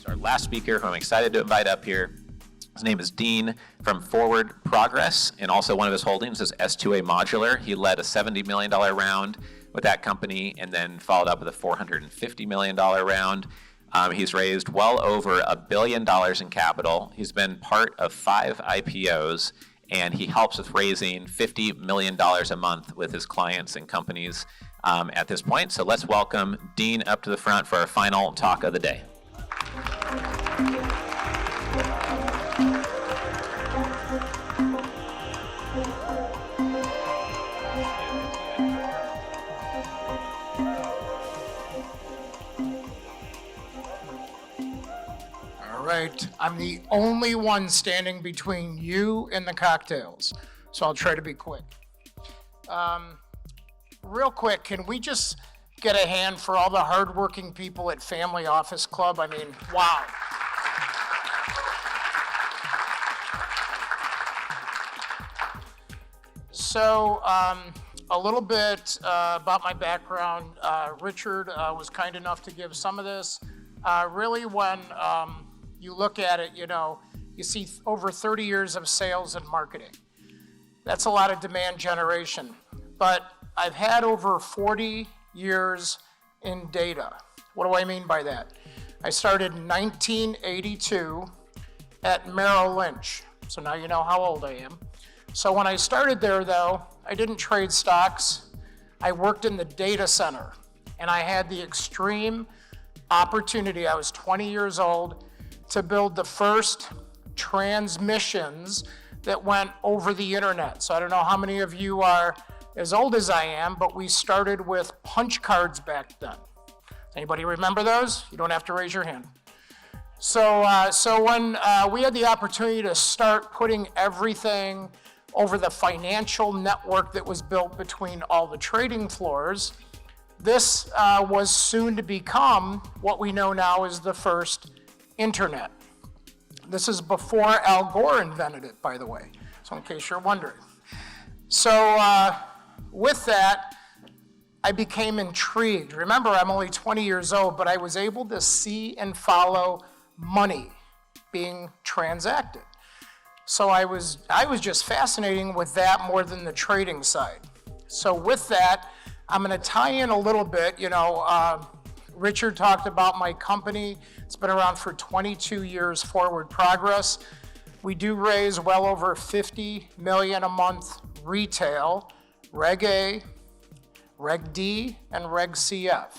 introduce our last speaker, who I'm excited to invite up here. His name is Dean from Forward Progress, and also one of his holdings is S2A Modular. He led a $70 million round with that company and then followed up with a $450 million round. He's raised well over $1 billion in capital. He's been part of 5 IPOs, and he helps with raising $50 million a month with his clients and companies at this point. So let's welcome Dean up to the front for our final talk of the day. Right. I'm the only one standing between you and the cocktails, so I'll try to be quick. Real quick, can we just get a hand for all the hardworking people at Family Office Club? I mean, wow. So, a little bit about my background. Richard was kind enough to give some of this. Really, when you look at it, you see over 30 years of sales and marketing. That's a lot of demand generation. But I've had over 40 years in data. What do I mean by that? I started in 1982 at Merrill Lynch. So now you know how old I am. So when I started there, though, I didn't trade stocks. I worked in the data center, and I had the extreme opportunity. I was 20 years old to build the first transmissions that went over the internet. So I don't know how many of you are as old as I am, but we started with punch cards back then. Anybody remember those? You don't have to raise your hand. So when we had the opportunity to start putting everything over the financial network that was built between all the trading floors, this was soon to become what we know now as the first internet. This is before Al Gore invented it, by the way, so in case you're wondering. So with that, I became intrigued. Remember, I'm only 20 years old, but I was able to see and follow money being transacted. So I was just fascinating with that more than the trading side. So with that, I'm going to tie in a little bit. Richard talked about my company. It's been around for 22 years, Forward Progress. We do raise well over $50 million a month retail, Reg A, Reg D, and Reg CF.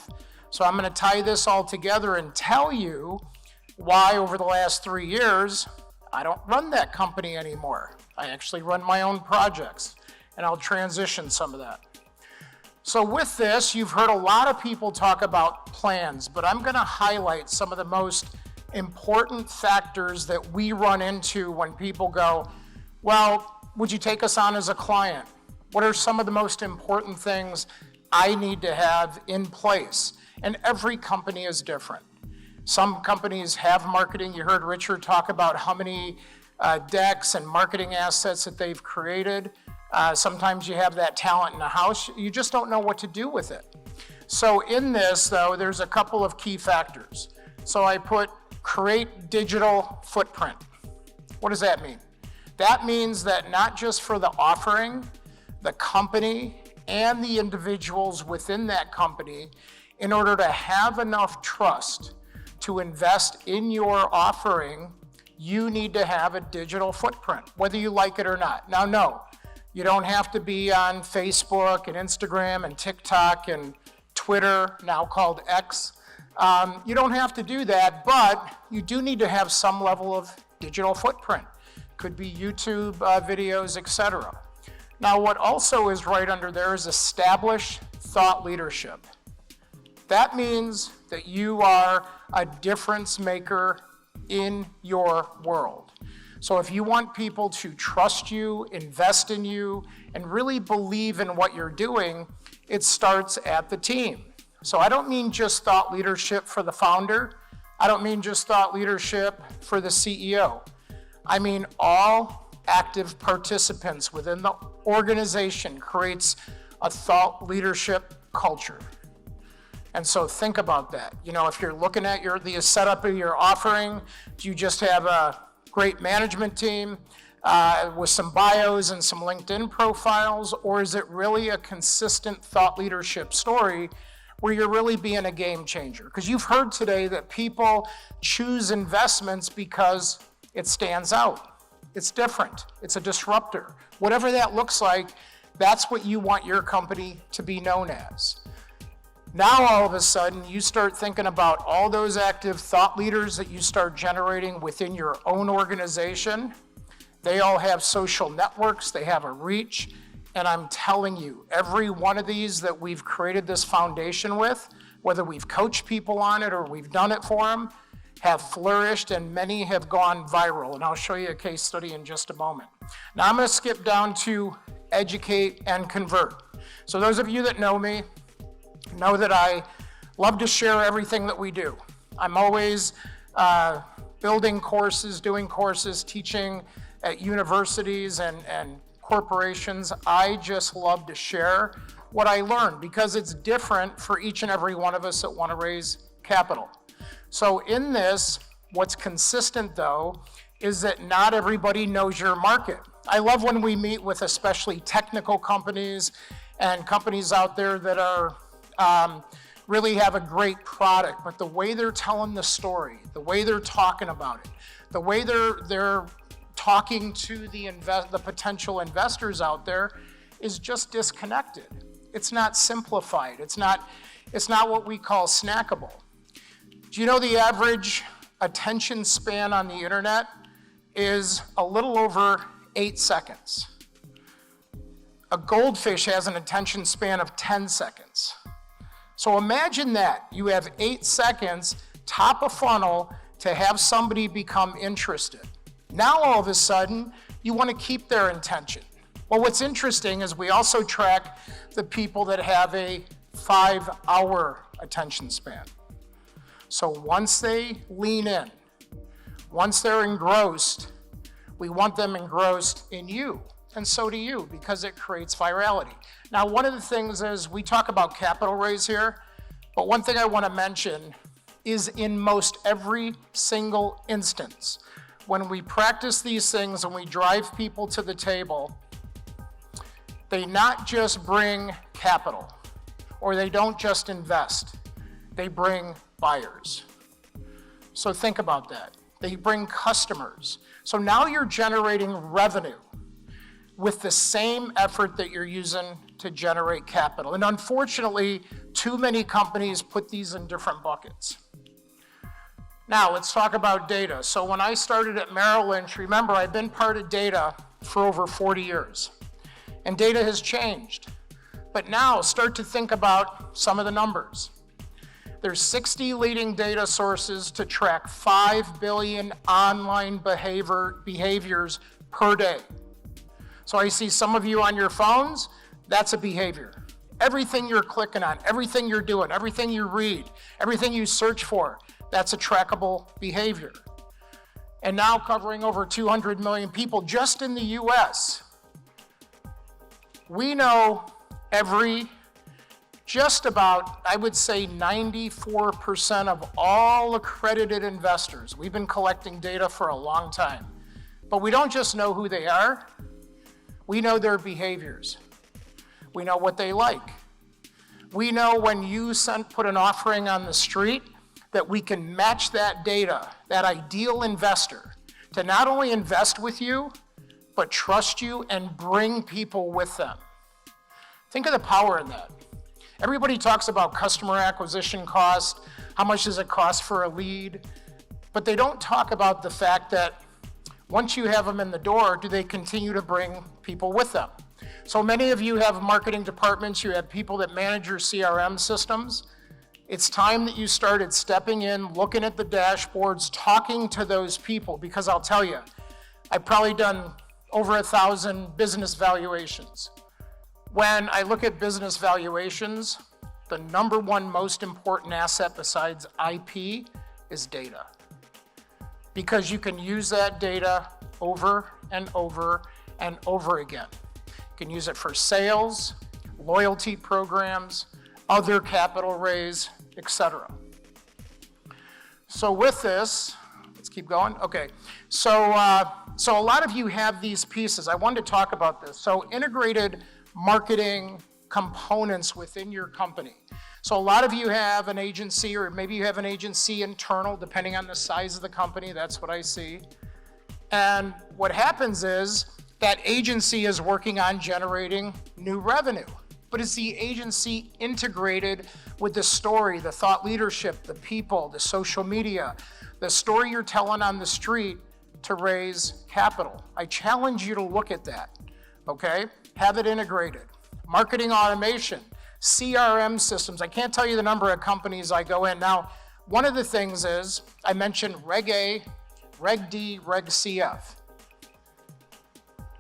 So I'm going to tie this all together and tell you why over the last 3 years, I don't run that company anymore. I actually run my own projects, and I'll transition some of that. So with this, you've heard a lot of people talk about plans, but I'm gonna highlight some of the most important factors that we run into when people go, well, would you take us on as a client? What are some of the most important things I need to have in place? And every company is different. Some companies have marketing. You heard Richard talk about how many decks and marketing assets that they've created. Sometimes you have that talent in the house, you just don't know what to do with it. So in this, though, there's a couple of key factors. So I put create digital footprint. What does that mean? That means that not just for the offering, the company, and the individuals within that company, in order to have enough trust to invest in your offering, you need to have a digital footprint, whether you like it or not. Now, no. You don't have to be on Facebook and Instagram and TikTok and Twitter, now called X. You don't have to do that, but you do need to have some level of digital footprint. Could be YouTube videos, etc. Now, what also is right under there is establish thought leadership. That means that you are a difference maker in your world. So if you want people to trust you, invest in you, and really believe in what you're doing, it starts at the team. So I don't mean just thought leadership for the founder. I don't mean just thought leadership for the CEO. I mean all active participants within the organization creates a thought leadership culture. And so think about that. You know, if you're looking at the setup of your offering, do you just have a great management team with some bios and some LinkedIn profiles, or is it really a consistent thought leadership story where you're really being a game changer? Because you've heard today that people choose investments because it stands out. It's different. It's a disruptor. Whatever that looks like, that's what you want your company to be known as. Now, all of a sudden, you start thinking about all those active thought leaders that you start generating within your own organization. They all have social networks, they have a reach, and I'm telling you, every one of these that we've created this foundation with, whether we've coached people on it or we've done it for them, have flourished, and many have gone viral. And I'll show you a case study in just a moment. Now I'm going to skip down to educate and convert. So those of you that know me know that I love to share everything that we do. I'm always building courses, doing courses, teaching at universities and corporations. I just love to share what I learned because it's different for each and every one of us that want to raise capital. So in this, what's consistent though, is that not everybody knows your market. I love when we meet with especially technical companies and companies out there that are really have a great product, but the way they're telling the story, the way they're talking about it, the way they're talking to the potential investors out there is just disconnected. It's not simplified. It's not what we call snackable. Do you know the average attention span on the internet is a little over 8 seconds? A goldfish has an attention span of 10 seconds. So imagine that. You have 8 seconds, top of funnel, to have somebody become interested. Now all of a sudden, you want to keep their attention. Well, what's interesting is we also track the people that have a 5-hour attention span. So once they lean in, once they're engrossed, we want them engrossed in you, and so do you, because it creates virality. Now, one of the things is we talk about capital raise here, but one thing I want to mention is in most every single instance, when we practice these things and we drive people to the table, they not just bring capital, or they don't just invest, they bring buyers. So think about that. They bring customers. So now you're generating revenue with the same effort that you're using to generate capital. And unfortunately, too many companies put these in different buckets. Now let's talk about data. So when I started at Merrill Lynch, remember I've been part of data for over 40 years. And data has changed. But now start to think about some of the numbers. There's 60 leading data sources to track 5 billion online behaviors per day. So I see some of you on your phones, that's a behavior. Everything you're clicking on, everything you're doing, everything you read, everything you search for, that's a trackable behavior. And now covering over 200 million people just in the US. We know just about, I would say 94% of all accredited investors. We've been collecting data for a long time. But we don't just know who they are, we know their behaviors. We know what they like. We know when you put an offering on the street that we can match that data, that ideal investor, to not only invest with you, but trust you and bring people with them. Think of the power in that. Everybody talks about customer acquisition cost, how much does it cost for a lead, but they don't talk about the fact that once you have them in the door, do they continue to bring people with them? So many of you have marketing departments, you have people that manage your CRM systems. It's time that you started stepping in, looking at the dashboards, talking to those people, because I'll tell you, I've probably done over 1,000 business valuations. When I look at business valuations, the number one most important asset besides IP is data. Because you can use that data over and over and over again. You can use it for sales, loyalty programs, other capital raise, etc. So with this, let's keep going. Okay, so a lot of you have these pieces. I wanted to talk about this. So integrated marketing components within your company. So a lot of you have an agency, or maybe you have an agency internal, depending on the size of the company. That's what I see. And what happens is that agency is working on generating new revenue. But is the agency integrated with the story, the thought leadership, the people, the social media, the story you're telling on the street to raise capital? I challenge you to look at that, okay? Have it integrated. Marketing automation, CRM systems. I can't tell you the number of companies I go in. Now, one of the things is, I mentioned Reg A, Reg D, Reg CF.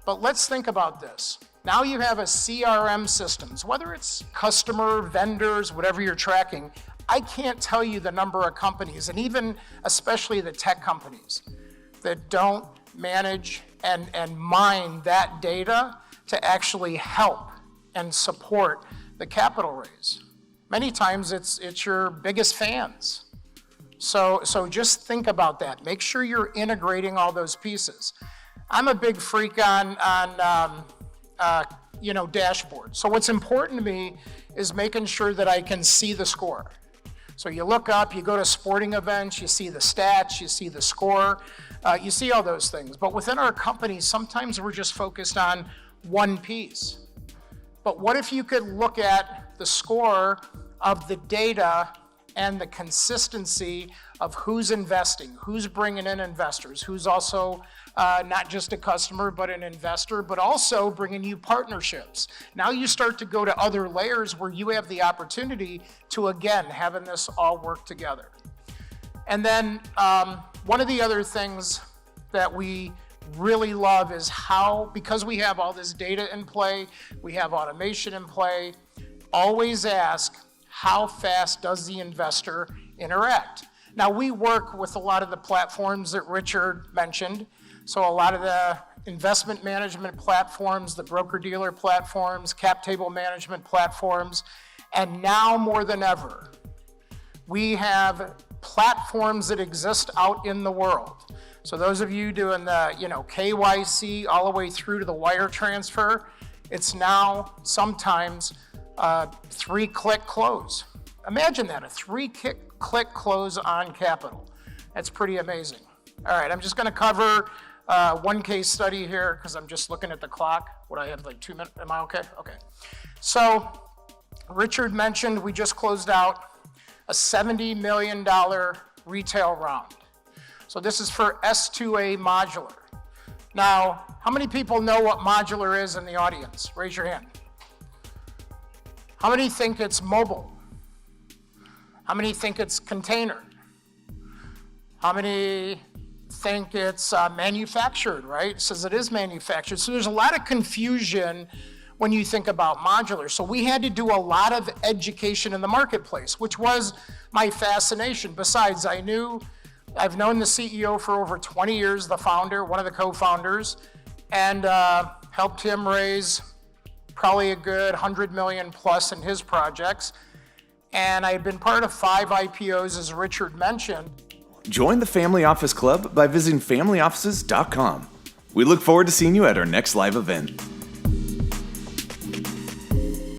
But let's think about this. Now you have a CRM systems, whether it's customer, vendors, whatever you're tracking. I can't tell you the number of companies, and even especially the tech companies, that don't manage and mine that data to actually help and support the capital raise. Many times it's your biggest fans. So just think about that. Make sure you're integrating all those pieces. I'm a big freak on dashboard. So what's important to me is making sure that I can see the score. So you look up, you go to sporting events, you see the stats, you see the score, you see all those things. But within our company, sometimes we're just focused on one piece. But what if you could look at the score of the data and the consistency of who's investing, who's bringing in investors, who's also not just a customer, but an investor, but also bringing you partnerships. Now you start to go to other layers where you have the opportunity to, again, having this all work together. And then one of the other things that we really love is how, because we have all this data in play, we have automation in play, always ask, how fast does the investor interact? Now, we work with a lot of the platforms that Richard mentioned. So a lot of the investment management platforms, the broker-dealer platforms, cap table management platforms, and now more than ever, we have platforms that exist out in the world. So those of you doing the KYC all the way through to the wire transfer, it's now sometimes 3-click close. Imagine that, a 3-click close on capital. That's pretty amazing. All right, I'm just going to cover one case study here because I'm just looking at the clock. What, I have like 2 minutes? Am I okay? Okay. So Richard mentioned we just closed out a $70 million retail round. So this is for S2A modular. Now, how many people know what modular is in the audience? Raise your hand. How many think it's mobile? How many think it's container? How many think it's manufactured, right? It says it is manufactured. So there's a lot of confusion when you think about modular. So we had to do a lot of education in the marketplace, which was my fascination. Besides, I've known the CEO for over 20 years, the founder, one of the co-founders, and helped him raise probably a good 100 million plus in his projects. And I had been part of 5 IPOs, as Richard mentioned. Join the Family Office Club by visiting familyoffices.com. We look forward to seeing you at our next live event.